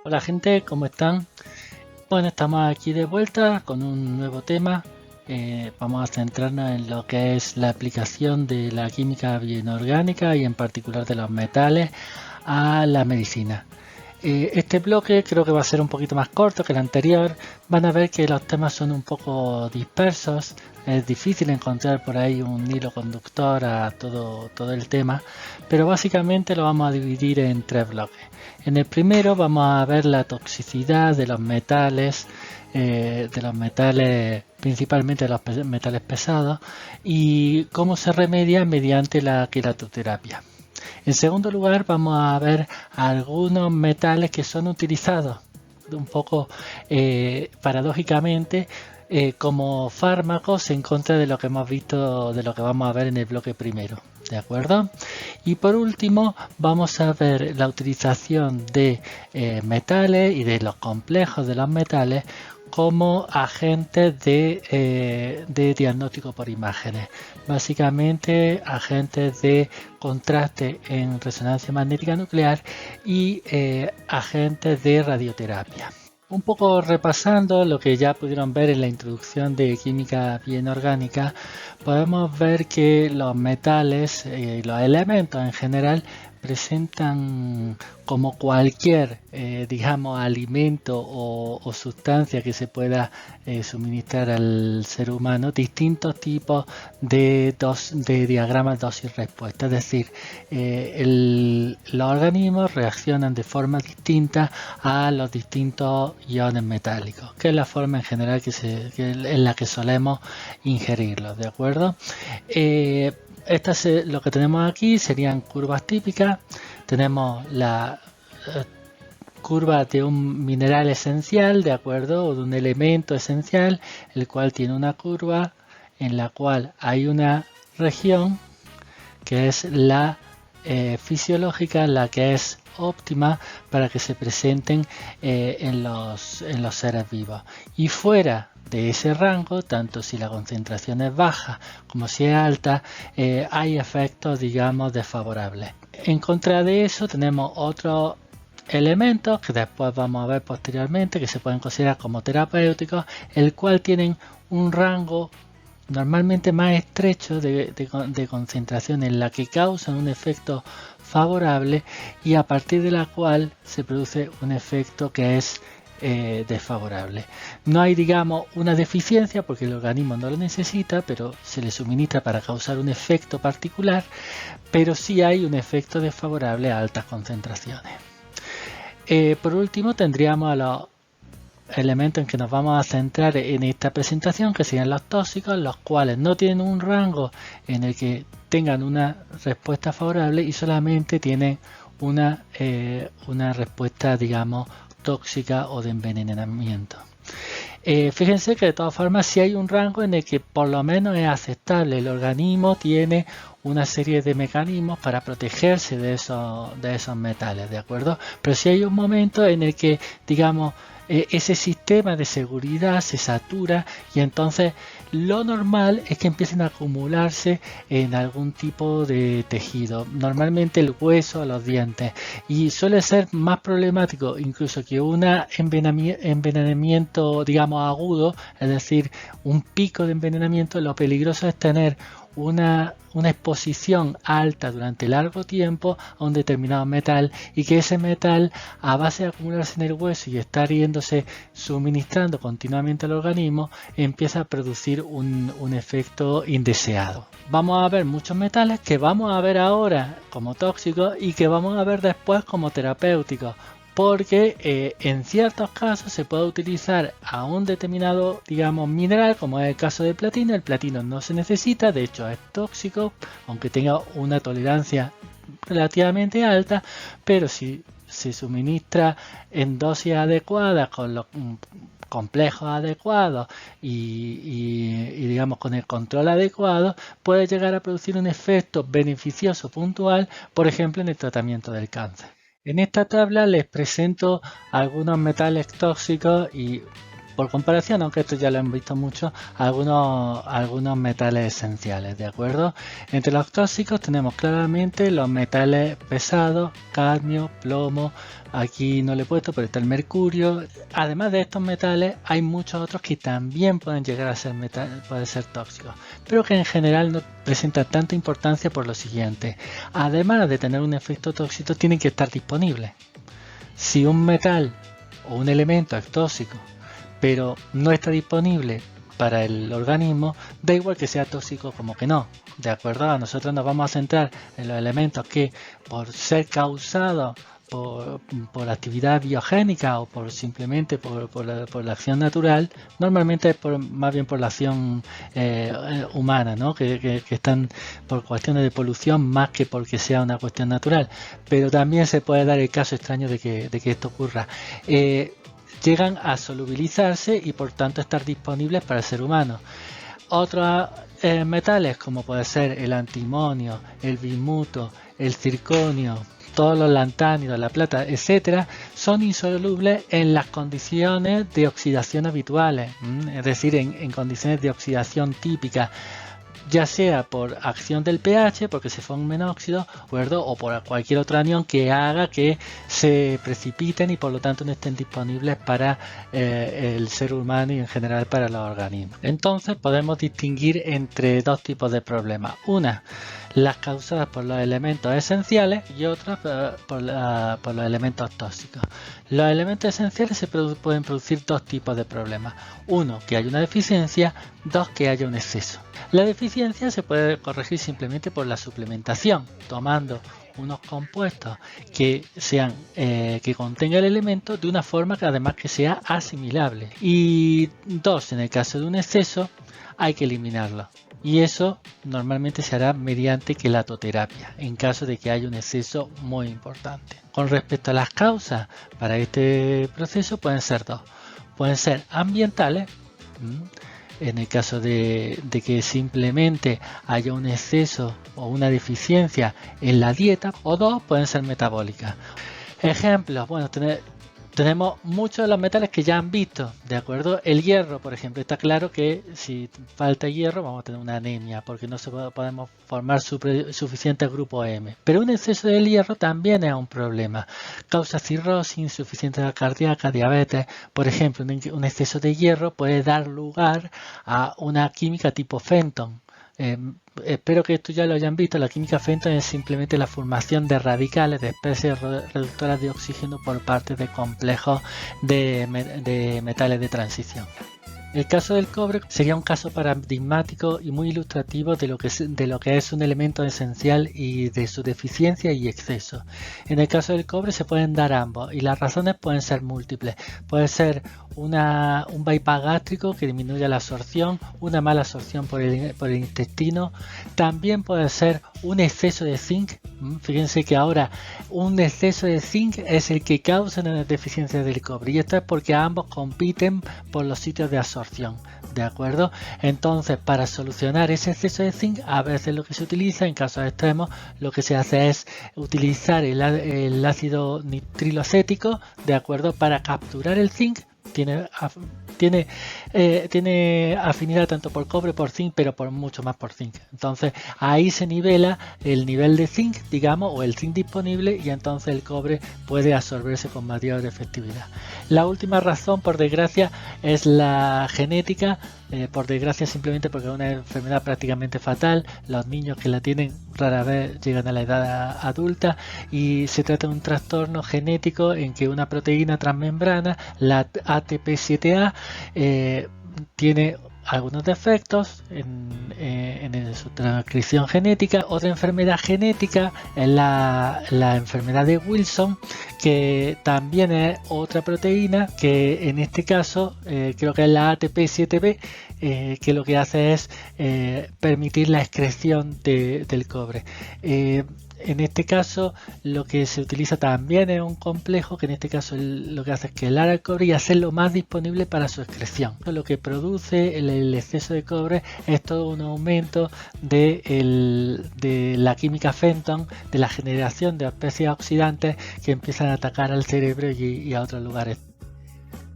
Hola gente, ¿cómo están? Bueno, estamos aquí de vuelta con un nuevo tema. Vamos a centrarnos en lo que es la aplicación de la química bioinorgánica y en particular de los metales a la medicina. Este bloque creo que va a ser un poquito más corto que el anterior. Van a ver que los temas son un poco dispersos. Es difícil encontrar por ahí un hilo conductor a todo el tema, pero básicamente lo vamos a dividir en tres bloques. En el primero vamos a ver la toxicidad de los metales, principalmente de los metales pesados, y cómo se remedia mediante la quiratoterapia. En segundo lugar, vamos a ver algunos metales que son utilizados un poco paradójicamente como fármacos en contra de lo que hemos visto, de lo que vamos a ver en el bloque primero. ¿De acuerdo? Y por último, vamos a ver la utilización de metales y de los complejos de los metales como agentes de diagnóstico por imágenes. Básicamente agentes de contraste en resonancia magnética nuclear y agentes de radioterapia. Un poco repasando lo que ya pudieron ver en la introducción de química bien orgánica, podemos ver que los metales y los elementos en general presentan como cualquier, digamos, alimento o sustancia que se pueda suministrar al ser humano, distintos tipos de diagramas dosis-respuesta. Es decir, los organismos reaccionan de forma distinta a los distintos iones metálicos, que es la forma en general en la que solemos ingerirlos, ¿de acuerdo? Lo que tenemos aquí serían curvas típicas. Tenemos la curva de un mineral esencial, ¿de acuerdo? O de un elemento esencial, el cual tiene una curva en la cual hay una región que es la fisiológica, la que es óptima para que se presenten en los seres vivos. Y fuera de ese rango, tanto si la concentración es baja como si es alta, hay efectos, digamos, desfavorables. En contra de eso tenemos otros elementos que después vamos a ver posteriormente que se pueden considerar como terapéuticos, el cual tienen un rango normalmente más estrecho de concentración en la que causan un efecto favorable y a partir de la cual se produce un efecto que es desfavorable. No hay, digamos, una deficiencia porque el organismo no lo necesita, pero se le suministra para causar un efecto particular, pero sí hay un efecto desfavorable a altas concentraciones. Por último tendríamos a los elementos en que nos vamos a centrar en esta presentación, que serían los tóxicos, los cuales no tienen un rango en el que tengan una respuesta favorable y solamente tienen una respuesta, digamos, tóxica o de envenenamiento. Fíjense que de todas formas sí hay un rango en el que por lo menos es aceptable. El organismo tiene una serie de mecanismos para protegerse de esos metales, ¿de acuerdo? Pero sí hay un momento en el que, digamos, ese sistema de seguridad se satura y entonces lo normal es que empiecen a acumularse en algún tipo de tejido, normalmente el hueso o los dientes, y suele ser más problemático incluso que un envenenamiento, digamos, agudo, es decir, un pico de envenenamiento. Lo peligroso es tener una exposición alta durante largo tiempo a un determinado metal y que ese metal, a base de acumularse en el hueso y estar yéndose suministrando continuamente al organismo, empieza a producir un efecto indeseado. Vamos a ver muchos metales que vamos a ver ahora como tóxicos y que vamos a ver después como terapéuticos, porque en ciertos casos se puede utilizar a un determinado, digamos, mineral, como es el caso del platino. El platino no se necesita, de hecho es tóxico, aunque tenga una tolerancia relativamente alta, pero si se suministra en dosis adecuadas, con los complejos adecuados y digamos con el control adecuado, puede llegar a producir un efecto beneficioso puntual, por ejemplo en el tratamiento del cáncer. En esta tabla les presento algunos metales tóxicos y por comparación, aunque esto ya lo han visto mucho, algunos metales esenciales, ¿de acuerdo? Entre los tóxicos tenemos claramente los metales pesados, cadmio, plomo, aquí no le he puesto, pero está el mercurio. Además de estos metales, hay muchos otros que también pueden llegar a ser pueden ser tóxicos, pero que en general no presentan tanta importancia por lo siguiente. Además de tener un efecto tóxico, tienen que estar disponibles. Si un metal o un elemento es tóxico, pero no está disponible para el organismo, da igual que sea tóxico como que no, ¿de acuerdo? Nosotros nos vamos a centrar en los elementos que, por ser causados por actividad biogénica o simplemente por la acción natural, normalmente es más bien por la acción humana, ¿no? que están por cuestiones de polución más que porque sea una cuestión natural, pero también se puede dar el caso extraño de que esto ocurra. Llegan a solubilizarse y por tanto estar disponibles para el ser humano. Otros metales, como puede ser el antimonio, el bismuto, el circonio, todos los lantánidos, la plata, etcétera, son insolubles en las condiciones de oxidación habituales, es decir, en condiciones de oxidación típicas, ya sea por acción del pH, porque se formen óxidos, o por cualquier otro anión que haga que se precipiten y por lo tanto no estén disponibles para el ser humano y en general para los organismos. Entonces podemos distinguir entre dos tipos de problemas. Una, las causadas por los elementos esenciales y otras por los elementos tóxicos. Los elementos esenciales pueden producir dos tipos de problemas. Uno, que haya una deficiencia. Dos, que haya un exceso. La deficiencia se puede corregir simplemente por la suplementación, tomando unos compuestos que contengan el elemento de una forma que además que sea asimilable. Y dos, en el caso de un exceso, hay que eliminarlo. Y eso normalmente se hará mediante quelatoterapia, en caso de que haya un exceso muy importante. Con respecto a las causas para este proceso, pueden ser dos. Pueden ser ambientales, en el caso de que simplemente haya un exceso o una deficiencia en la dieta, o dos, pueden ser metabólicas. Ejemplos, bueno, tenemos muchos de los metales que ya han visto, ¿de acuerdo? El hierro, por ejemplo, está claro que si falta hierro vamos a tener una anemia, porque no podemos formar suficiente grupo M. Pero un exceso de hierro también es un problema. Causa cirrosis, insuficiencia cardíaca, diabetes. Por ejemplo, un exceso de hierro puede dar lugar a una química tipo Fenton. Espero que esto ya lo hayan visto. La química Fenton es simplemente la formación de radicales de especies reductoras de oxígeno por parte de complejos de metales de transición. El caso del cobre sería un caso paradigmático y muy ilustrativo de lo que es un elemento esencial y de su deficiencia y exceso. En el caso del cobre se pueden dar ambos y las razones pueden ser múltiples. Puede ser un bypass gástrico que disminuye la absorción, una mala absorción por el intestino. También puede ser un exceso de zinc. Fíjense que ahora un exceso de zinc es el que causa una deficiencia del cobre, y esto es porque ambos compiten por los sitios de absorción, ¿de acuerdo? Entonces, para solucionar ese exceso de zinc, a veces lo que se utiliza en casos extremos, lo que se hace es utilizar el ácido nitrilocético, ¿de acuerdo?, para capturar el zinc. Tiene afinidad tanto por cobre, por zinc, pero por mucho más por zinc. Entonces ahí se nivela el nivel de zinc, digamos, o el zinc disponible, y entonces el cobre puede absorberse con mayor efectividad. La última razón, por desgracia, es la genética. Por desgracia, simplemente porque es una enfermedad prácticamente fatal. Los niños que la tienen rara vez llegan a la edad adulta, y se trata de un trastorno genético en que una proteína transmembrana, la ATP7A, tiene algunos defectos en su transcripción genética. Otra enfermedad genética es la enfermedad de Wilson, que también es otra proteína, que en este caso creo que es la ATP7B, que lo que hace es permitir la excreción del cobre. En este caso lo que se utiliza también es un complejo que en este caso lo que hace es quelar el cobre y hacerlo más disponible para su excreción. Lo que produce el exceso de cobre es todo un aumento de la química Fenton, de la generación de especies oxidantes que empiezan a atacar al cerebro y a otros lugares.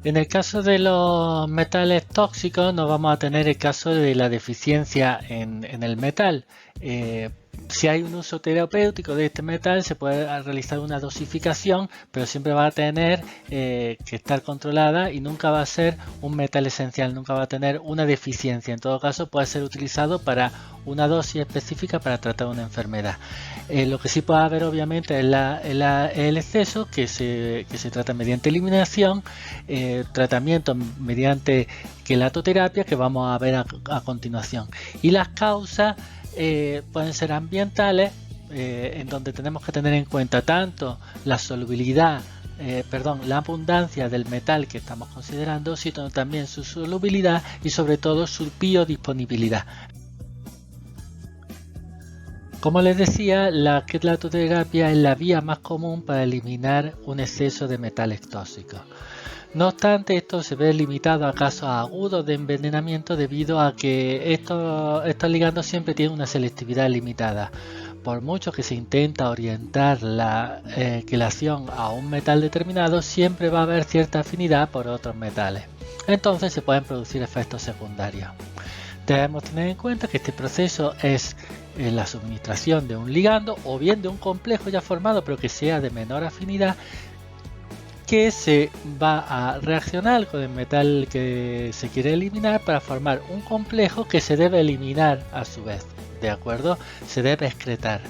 En el caso de los metales tóxicos no vamos a tener el caso de la deficiencia en el metal. Si hay un uso terapéutico de este metal se puede realizar una dosificación, pero siempre va a tener que estar controlada y nunca va a ser un metal esencial, nunca va a tener una deficiencia. En todo caso puede ser utilizado para una dosis específica para tratar una enfermedad. Lo que sí puede haber obviamente es el exceso que se trata mediante eliminación, tratamiento mediante quelatoterapia que vamos a ver a continuación. Y las causas pueden ser ambientales, en donde tenemos que tener en cuenta tanto la solubilidad, la abundancia del metal que estamos considerando, sino también su solubilidad y sobre todo su biodisponibilidad. Como les decía, la quelatoterapia es la vía más común para eliminar un exceso de metales tóxicos. No obstante, esto se ve limitado a casos agudos de envenenamiento debido a que estos ligandos siempre tienen una selectividad limitada. Por mucho que se intenta orientar la quelación a un metal determinado, siempre va a haber cierta afinidad por otros metales. Entonces se pueden producir efectos secundarios. Debemos tener en cuenta que este proceso es la suministración de un ligando o bien de un complejo ya formado pero que sea de menor afinidad, que se va a reaccionar con el metal que se quiere eliminar para formar un complejo que se debe eliminar a su vez, ¿de acuerdo? Se debe excretar.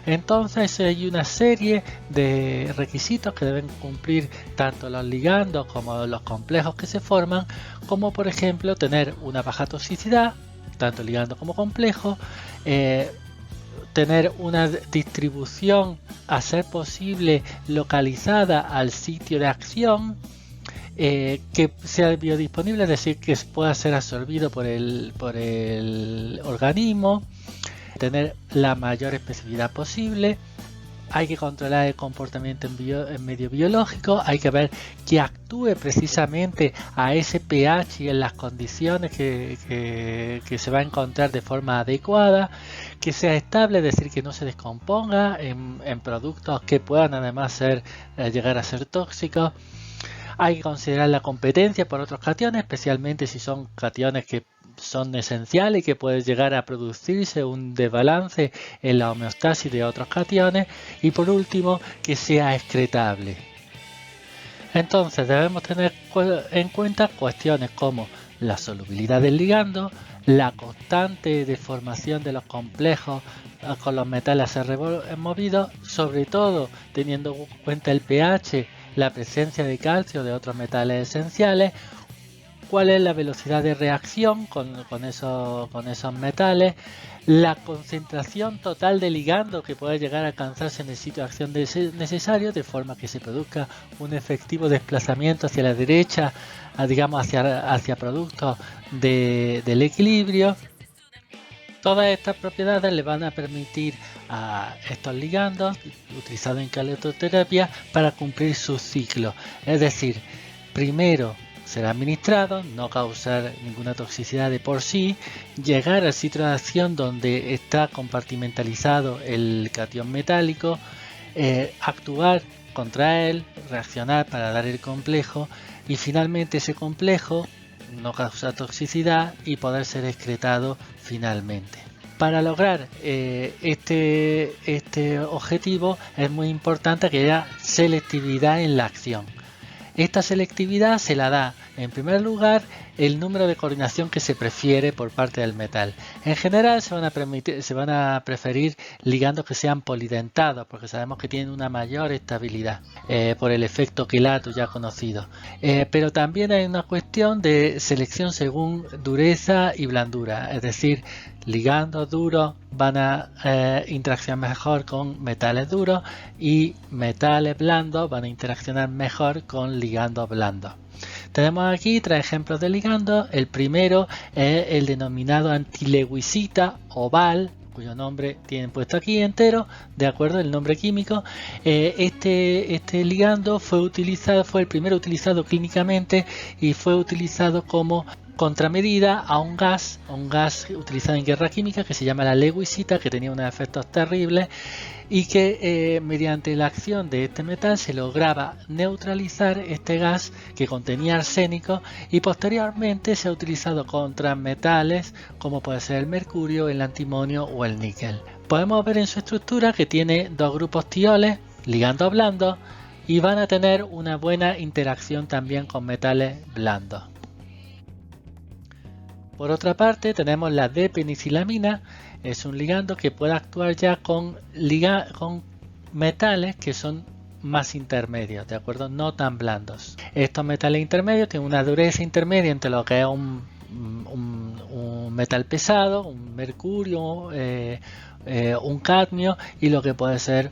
Entonces hay una serie de requisitos que deben cumplir tanto los ligandos como los complejos que se forman, como por ejemplo tener una baja toxicidad, tanto ligando como complejo, tener una distribución a ser posible localizada al sitio de acción, que sea biodisponible, es decir, que pueda ser absorbido por el organismo, tener la mayor especificidad posible. Hay que controlar el comportamiento en medio biológico, hay que ver que actúe precisamente a ese pH y en las condiciones que se va a encontrar de forma adecuada, que sea estable, es decir, que no se descomponga en productos que puedan además llegar a ser tóxicos. Hay que considerar la competencia por otros cationes, especialmente si son cationes que son esenciales y que puede llegar a producirse un desbalance en la homeostasis de otros cationes. Y por último, que sea excretable. Entonces debemos tener en cuenta cuestiones como la solubilidad del ligando, la constante deformación de los complejos con los metales a ser removidos, sobre todo teniendo en cuenta el pH, la presencia de calcio de otros metales esenciales, cuál es la velocidad de reacción con esos metales, la concentración total de ligando que puede llegar a alcanzarse en el sitio de acción necesario, de forma que se produzca un efectivo desplazamiento hacia la derecha, digamos hacia productos del equilibrio. Todas estas propiedades le van a permitir a estos ligandos utilizados en quelatoterapia para cumplir su ciclo, es decir, primero será administrado, no causar ninguna toxicidad de por sí, llegar al sitio de acción donde está compartimentalizado el catión metálico, actuar contra él, reaccionar para dar el complejo y finalmente ese complejo no causa toxicidad y poder ser excretado finalmente. Para lograr este objetivo es muy importante que haya selectividad en la acción. Esta selectividad se la da, en primer lugar, el número de coordinación que se prefiere por parte del metal. En general se van a preferir ligandos que sean polidentados, porque sabemos que tienen una mayor estabilidad por el efecto quelato ya conocido. Pero también hay una cuestión de selección según dureza y blandura, es decir, ligandos duros van a interaccionar mejor con metales duros y metales blandos van a interaccionar mejor con ligandos blandos. Tenemos aquí tres ejemplos de ligandos. El primero es el denominado antileucisita oval, cuyo nombre tienen puesto aquí entero, de acuerdo, el nombre químico. Este ligando fue el primero utilizado clínicamente y fue utilizado como contramedida a un gas utilizado en guerra química que se llama la lewisita, que tenía unos efectos terribles y que mediante la acción de este metal se lograba neutralizar este gas que contenía arsénico, y posteriormente se ha utilizado contra metales como puede ser el mercurio, el antimonio o el níquel. Podemos ver en su estructura que tiene dos grupos tioles, ligandos blandos, y van a tener una buena interacción también con metales blandos. Por otra parte tenemos la D-penicilamina. Es un ligando que puede actuar ya con metales que son más intermedios, ¿de acuerdo? No tan blandos. Estos metales intermedios tienen una dureza intermedia entre lo que es un metal pesado, un mercurio, un cadmio, y lo que puede ser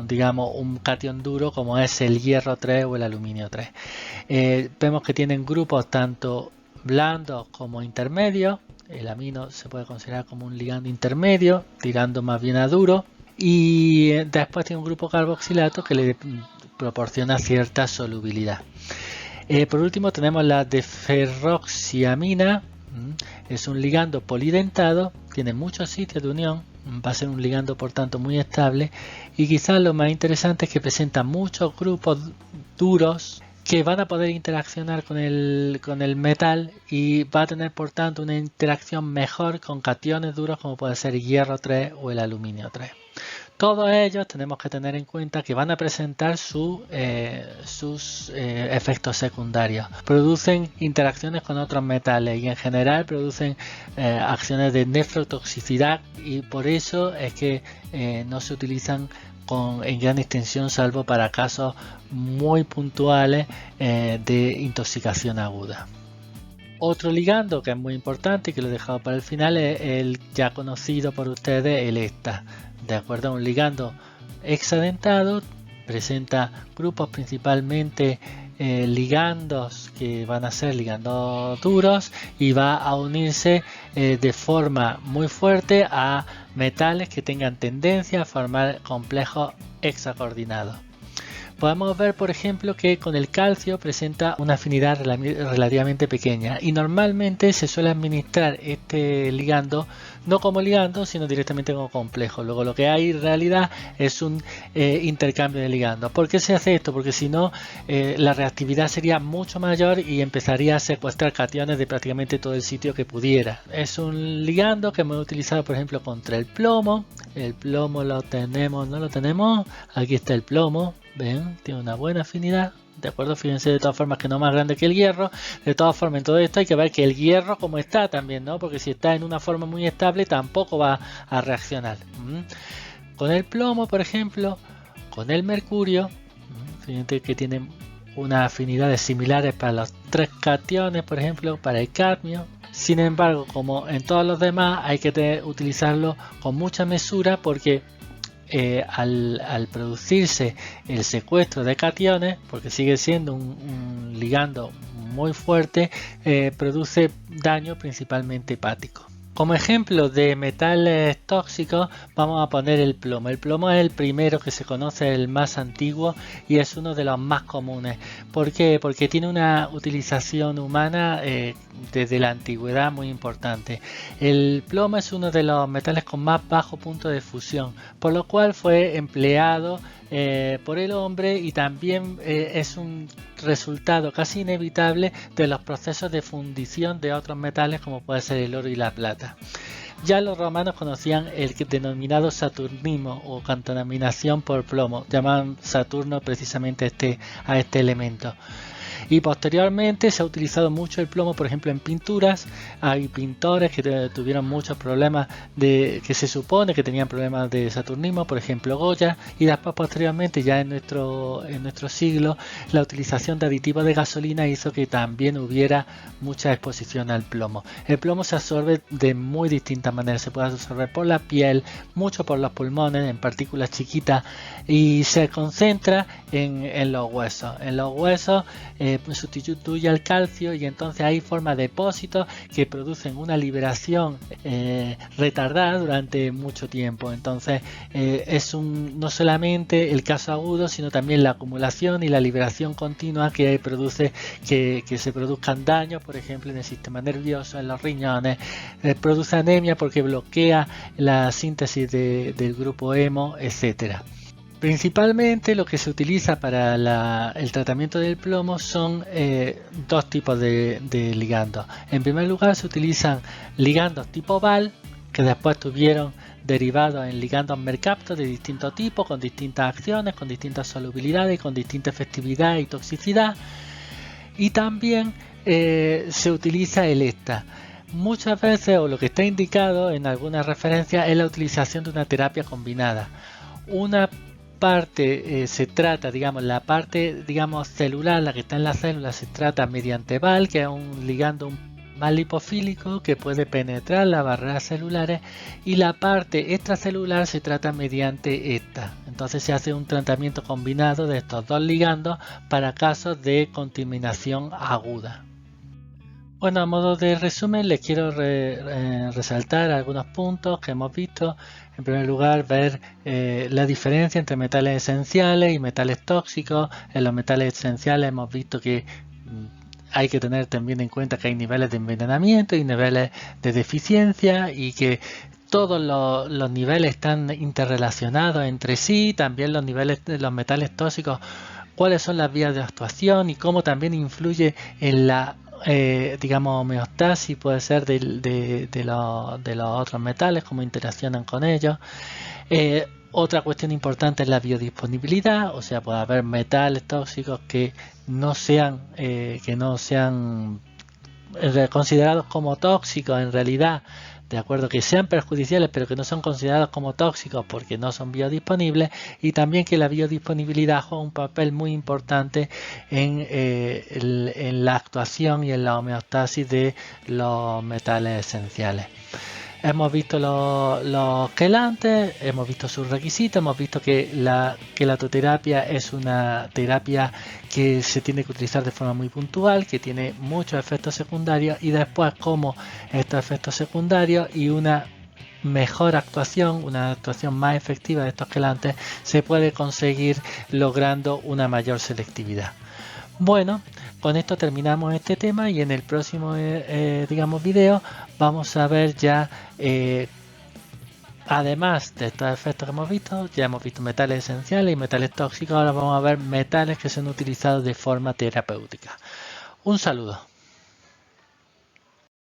digamos, un catión duro como es el hierro 3 o el aluminio 3. Vemos que tienen grupos tanto blandos como intermedios. El amino se puede considerar como un ligando intermedio, tirando más bien a duro, y después tiene un grupo carboxilato que le proporciona cierta solubilidad. Por último tenemos la deferroxiamina. Es un ligando polidentado, tiene muchos sitios de unión, va a ser un ligando por tanto muy estable, y quizás lo más interesante es que presenta muchos grupos duros que van a poder interaccionar con el metal, y va a tener por tanto una interacción mejor con cationes duros como puede ser el hierro 3 o el aluminio 3. Todos ellos tenemos que tener en cuenta que van a presentar sus efectos secundarios. Producen interacciones con otros metales y en general producen acciones de nefrotoxicidad, y por eso es que no se utilizan en gran extensión, salvo para casos muy puntuales de intoxicación aguda. Otro ligando que es muy importante y que lo he dejado para el final es el ya conocido por ustedes, el ESTA. De acuerdo, un ligando hexadentado, presenta grupos principalmente ligandos que van a ser ligandos duros, y va a unirse de forma muy fuerte a metales que tengan tendencia a formar complejos hexacoordinados. Podemos ver, por ejemplo, que con el calcio presenta una afinidad relativamente pequeña, y normalmente se suele administrar este ligando no como ligando, sino directamente como complejo. Luego lo que hay en realidad es un intercambio de ligandos. ¿Por qué se hace esto? Porque si no, la reactividad sería mucho mayor y empezaría a secuestrar cationes de prácticamente todo el sitio que pudiera. Es un ligando que hemos utilizado, por ejemplo, contra el plomo. El plomo lo tenemos, no lo tenemos. Aquí está el plomo. Ven, tiene una buena afinidad. De acuerdo, fíjense de todas formas que no más grande que el hierro. De todas formas, en todo esto hay que ver que el hierro como está también, ¿no? Porque si está en una forma muy estable tampoco va a reaccionar. Con el plomo, por ejemplo, con el mercurio, fíjense que tienen unas afinidades similares para los tres cationes, por ejemplo, para el cadmio. Sin embargo, como en todos los demás, hay que utilizarlo con mucha mesura, porque al producirse el secuestro de cationes, porque sigue siendo un ligando muy fuerte, produce daño principalmente hepático. Como ejemplo de metales tóxicos vamos a poner el plomo. El plomo es el primero que se conoce, el más antiguo, y es uno de los más comunes. ¿Por qué? Porque tiene una utilización humana desde la antigüedad muy importante. El plomo es uno de los metales con más bajo punto de fusión, por lo cual fue empleado por el hombre, y también es un resultado casi inevitable de los procesos de fundición de otros metales como puede ser el oro y la plata. Ya los romanos conocían el denominado saturnismo o contaminación por plomo, llamaban Saturno precisamente a este elemento. Y posteriormente se ha utilizado mucho el plomo, por ejemplo, en pinturas. Hay pintores que tuvieron muchos problemas que se supone que tenían problemas de saturnismo, por ejemplo Goya, y después posteriormente ya en nuestro siglo la utilización de aditivos de gasolina hizo que también hubiera mucha exposición al plomo. El plomo se absorbe de muy distintas maneras. Se puede absorber por la piel, mucho por los pulmones en partículas chiquitas, y se concentra en los huesos. En los huesos sustituye al calcio, y entonces ahí forma depósitos que producen una liberación retardada durante mucho tiempo. Entonces no solamente el caso agudo, sino también la acumulación y la liberación continua que produce que se produzcan daños, por ejemplo en el sistema nervioso, en los riñones, produce anemia porque bloquea la síntesis del grupo hemo, etcétera. Principalmente lo que se utiliza para el tratamiento del plomo son dos tipos de ligandos. En primer lugar se utilizan ligandos tipo Val, que después tuvieron derivados en ligandos Mercapto de distintos tipos, con distintas acciones, con distintas solubilidades, con distinta efectividad y toxicidad. Y también se utiliza el ESTA. Muchas veces, o lo que está indicado en algunas referencias, es la utilización de una terapia combinada. Una parte se trata, la parte celular, la que está en la célula, se trata mediante Val, que es un ligando más lipofílico que puede penetrar las barreras celulares, y la parte extracelular se trata mediante esta. Entonces se hace un tratamiento combinado de estos dos ligandos para casos de contaminación aguda. Bueno, a modo de resumen les quiero resaltar algunos puntos que hemos visto. En primer lugar, ver la diferencia entre metales esenciales y metales tóxicos. En los metales esenciales hemos visto que hay que tener también en cuenta que hay niveles de envenenamiento y niveles de deficiencia, y que todos los niveles están interrelacionados entre sí. También los niveles de los metales tóxicos, cuáles son las vías de actuación y cómo también influye en la homeostasis, puede ser de los otros metales, cómo interaccionan con ellos. Otra cuestión importante es la biodisponibilidad, o sea, puede haber metales tóxicos que no sean considerados como tóxicos en realidad, de acuerdo, que sean perjudiciales pero que no son considerados como tóxicos porque no son biodisponibles, y también que la biodisponibilidad juega un papel muy importante en la actuación y en la homeostasis de los metales esenciales. Hemos visto los quelantes, hemos visto sus requisitos, hemos visto que la quelatoterapia es una terapia que se tiene que utilizar de forma muy puntual, que tiene muchos efectos secundarios, y después cómo estos efectos secundarios y una mejor actuación, una actuación más efectiva de estos quelantes se puede conseguir logrando una mayor selectividad. Bueno, con esto terminamos este tema, y en el próximo video vamos a ver ya, además de estos efectos que hemos visto, ya hemos visto metales esenciales y metales tóxicos. Ahora vamos a ver metales que son utilizados de forma terapéutica. Un saludo.